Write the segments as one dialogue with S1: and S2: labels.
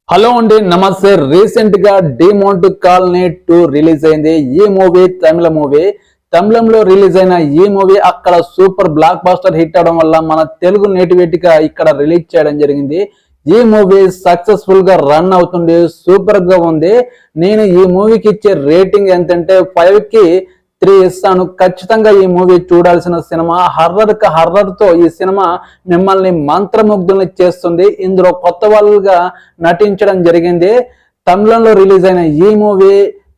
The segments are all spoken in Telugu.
S1: హలో అండి, నమస్తే. రీసెంట్ గా డిమోంట్ కాలనీ 2 రిలీజ్ అయింది. ఈ మూవీ తమిళంలో రిలీజ్ అయిన ఈ మూవీ అక్కడ సూపర్ బ్లాక్ బాస్టర్ హిట్ అవడం వల్ల మన తెలుగు నేటివిటీగా ఇక్కడ రిలీజ్ చేయడం జరిగింది. ఈ మూవీ సక్సెస్ఫుల్ గా రన్ అవుతుంది, సూపర్ గా ఉంది. నేను ఈ మూవీకి ఇచ్చే రేటింగ్ ఎంతంటే 5 కి 3 ఇస్తాను. ఖచ్చితంగా ఈ మూవీ చూడాల్సిన సినిమా. హర్రర్ తో ఈ సినిమా మిమ్మల్ని మంత్రముగ్ధుల్ని చేస్తుంది. ఇందులో కొత్త వాళ్ళుగా నటించడం జరిగింది. తమిళంలో రిలీజ్ అయిన ఈ మూవీ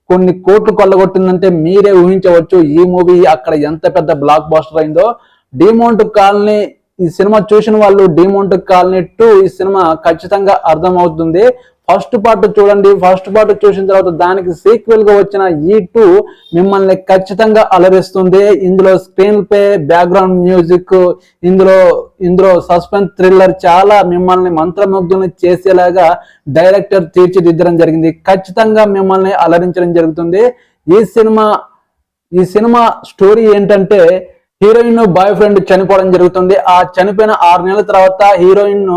S1: కొన్ని కోట్లు కొల్లగొట్టిందంటే మీరే ఊహించవచ్చు ఈ మూవీ అక్కడ ఎంత పెద్ద బ్లాక్ బాస్టర్ అయిందో. డిమోంట్ కాలనీ ఈ సినిమా చూసిన వాళ్ళు డిమోంట్ కాలనీ 2 ఈ సినిమా ఖచ్చితంగా అర్థం అవుతుంది. ఫస్ట్ పార్ట్ చూడండి. ఫస్ట్ పార్ట్ చూసిన తర్వాత దానికి సీక్వెల్ గా వచ్చిన ఈ 2 మిమ్మల్ని ఖచ్చితంగా అలరిస్తుంది. ఇందులో స్క్రీన్ ప్లే, బ్యాక్గ్రౌండ్ మ్యూజిక్, ఇందులో సస్పెన్స్ థ్రిల్లర్ చాలా మిమ్మల్ని మంత్రముగ్ధుల్ని చేసేలాగా డైరెక్టర్ తీర్చిదిద్దడం జరిగింది. ఖచ్చితంగా మిమ్మల్ని అలరించడం జరుగుతుంది. ఈ సినిమా స్టోరీ ఏంటంటే, హీరోయిన్ బాయ్ ఫ్రెండ్ చనిపోవడం జరుగుతుంది. ఆ చనిపోయిన 6 నెలల తర్వాత హీరోయిన్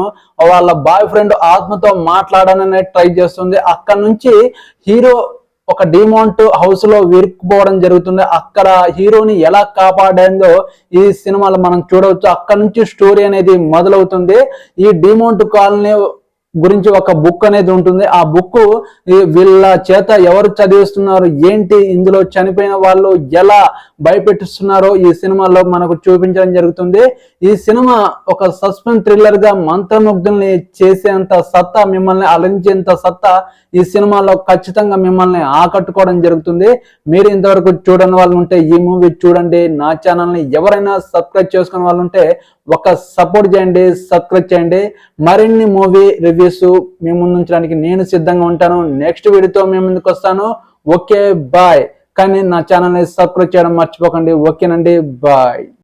S1: వాళ్ళ బాయ్ ఫ్రెండ్ ఆత్మతో మాట్లాడాలని ట్రై చేస్తుంది. అక్కడ నుంచి హీరో ఒక డిమోంట్ హౌస్ లో విరుక్కుపోవడం జరుగుతుంది. అక్కడ హీరోని ఎలా కాపాడిందో ఈ సినిమాలో మనం చూడవచ్చు. అక్కడ నుంచి స్టోరీ అనేది మొదలవుతుంది. ఈ డిమోంట్ కాలనీ గురించి ఒక బుక్ అనేది ఉంటుంది. ఆ బుక్ వీళ్ళ చేత ఎవరు చదివిస్తున్నారు ఏంటి, ఇందులో చనిపోయిన వాళ్ళు ఎలా భయపెట్టిస్తున్నారో ఈ సినిమాలో మనకు చూపించడం జరుగుతుంది. ఈ సినిమా ఒక సస్పెన్స్ థ్రిల్లర్ గా మంత్రముగ్ధుల్ని చేసేంత సత్తా, మిమ్మల్ని అలరించేంత సత్తా ఈ సినిమాలో ఖచ్చితంగా మిమ్మల్ని ఆకట్టుకోవడం జరుగుతుంది. మీరు ఇంతవరకు చూడని వాళ్ళు ఉంటే ఈ మూవీ చూడండి. నా ఛానల్ని ఎవరైనా సబ్స్క్రైబ్ చేసుకునే వాళ్ళు ఉంటే ఒక సపోర్ట్ చేయండి, సబ్స్క్రైబ్ చేయండి. మరిన్ని మూవీ రివ్యూస్ మీ ముందు ఉంచడానికి నేను సిద్ధంగా ఉంటాను. నెక్స్ట్ వీడియోతో మేము ముందుకు వస్తాను. Okay, bye. కానీ నా ఛానల్ని సబ్స్క్రైబ్ చేయడం మర్చిపోకండి. ఓకేనండి, బాయ్.